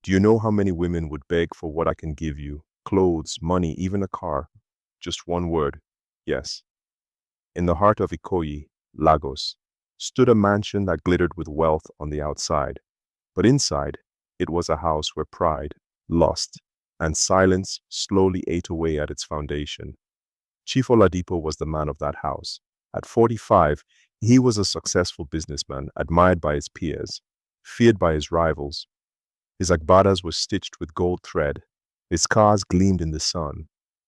Do you know how many women would beg for what I can give you? Clothes, money, even a car. Just one word. Yes. In the heart of Ikoyi, Lagos, stood a mansion that glittered with wealth on the outside. But inside, it was a house where pride, lust, and silence slowly ate away at its foundation. Chief Oladipo was the man of that house. At 45, he was a successful businessman, admired by his peers, feared by his rivals. His agbadas were stitched with gold thread, his cars gleamed in the sun,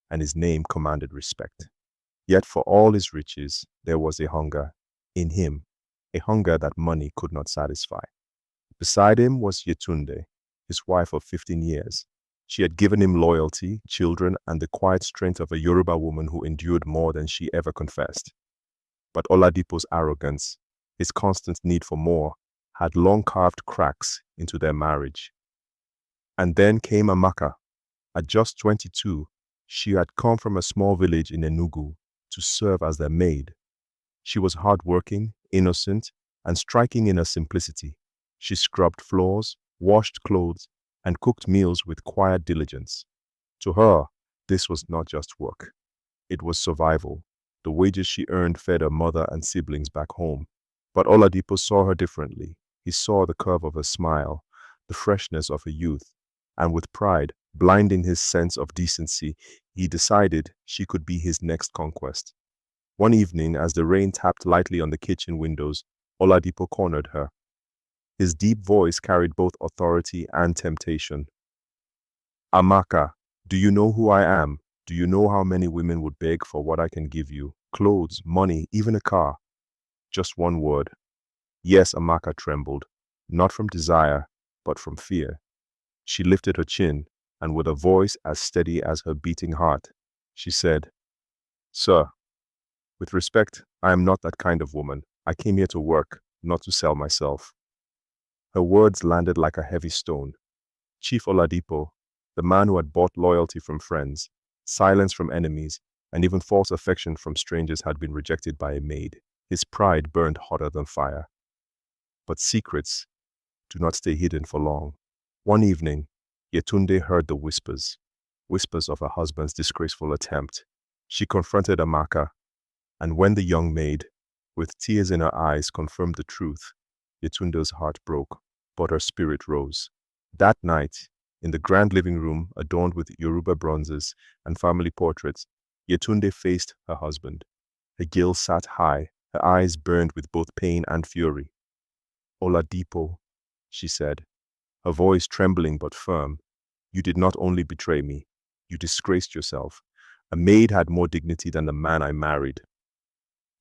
and his name commanded respect. Yet for all his riches, there was a hunger in him, a hunger that money could not satisfy. Beside him was Yetunde, his wife of 15 years. She had given him loyalty, children, and the quiet strength of a Yoruba woman who endured more than she ever confessed. But Oladipo's arrogance, his constant need for more, had long carved cracks into their marriage. And then came Amaka. At just 22, she had come from a small village in Enugu to serve as their maid. She was hardworking, innocent, and striking in her simplicity. She scrubbed floors, washed clothes, and cooked meals with quiet diligence. To her, this was not just work. It was survival. The wages she earned fed her mother and siblings back home. But Oladipo saw her differently. He saw the curve of her smile, the freshness of her youth, and with pride, blinding his sense of decency, he decided she could be his next conquest. One evening, as the rain tapped lightly on the kitchen windows, Oladipo cornered her. His deep voice carried both authority and temptation. Amaka, do you know who I am? Do you know how many women would beg for what I can give you? Clothes, money, even a car. Just one word. Yes, Amaka trembled, not from desire, but from fear. She lifted her chin, and with a voice as steady as her beating heart, she said, Sir, with respect, I am not that kind of woman. I came here to work, not to sell myself. Her words landed like a heavy stone. Chief Oladipo, the man who had bought loyalty from friends, silence from enemies, and even false affection from strangers, had been rejected by a maid. His pride burned hotter than fire. But secrets do not stay hidden for long. One evening, Yetunde heard the whispers of her husband's disgraceful attempt. She confronted Amaka, and when the young maid, with tears in her eyes, confirmed the truth, Yetunde's heart broke, but her spirit rose. That night, in the grand living room adorned with Yoruba bronzes and family portraits, Yetunde faced her husband. Her gill sat high, her eyes burned with both pain and fury. Oladipo, she said, her voice trembling but firm, you did not only betray me, you disgraced yourself. A maid had more dignity than the man I married.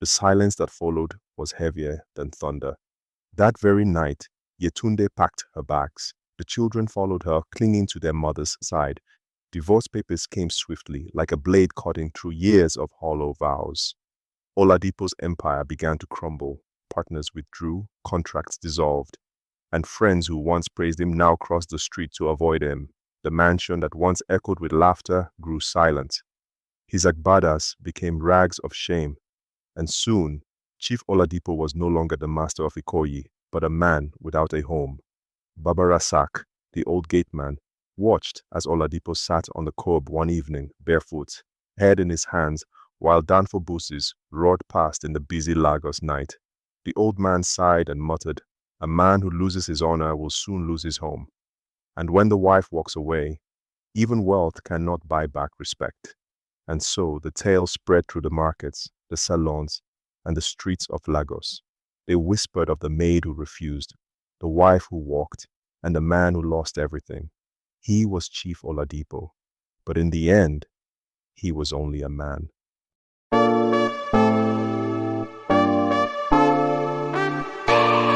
The silence that followed was heavier than thunder. That very night, Yetunde packed her bags. The children followed her, clinging to their mother's side. Divorce papers came swiftly, like a blade cutting through years of hollow vows. Oladipo's empire began to crumble. Partners withdrew, contracts dissolved, and friends who once praised him now crossed the street to avoid him. The mansion that once echoed with laughter grew silent. His agbadas became rags of shame, and soon, Chief Oladipo was no longer the master of Ikoyi, but a man without a home. Baba Rasak, the old gateman, watched as Oladipo sat on the curb one evening, barefoot, head in his hands, while Danfo buses roared past in the busy Lagos night. The old man sighed and muttered, a man who loses his honor will soon lose his home. And when the wife walks away, even wealth cannot buy back respect. And so the tale spread through the markets, the salons, and the streets of Lagos. They whispered of the maid who refused, the wife who walked, and the man who lost everything. He was Chief Oladipo, but in the end, he was only a man.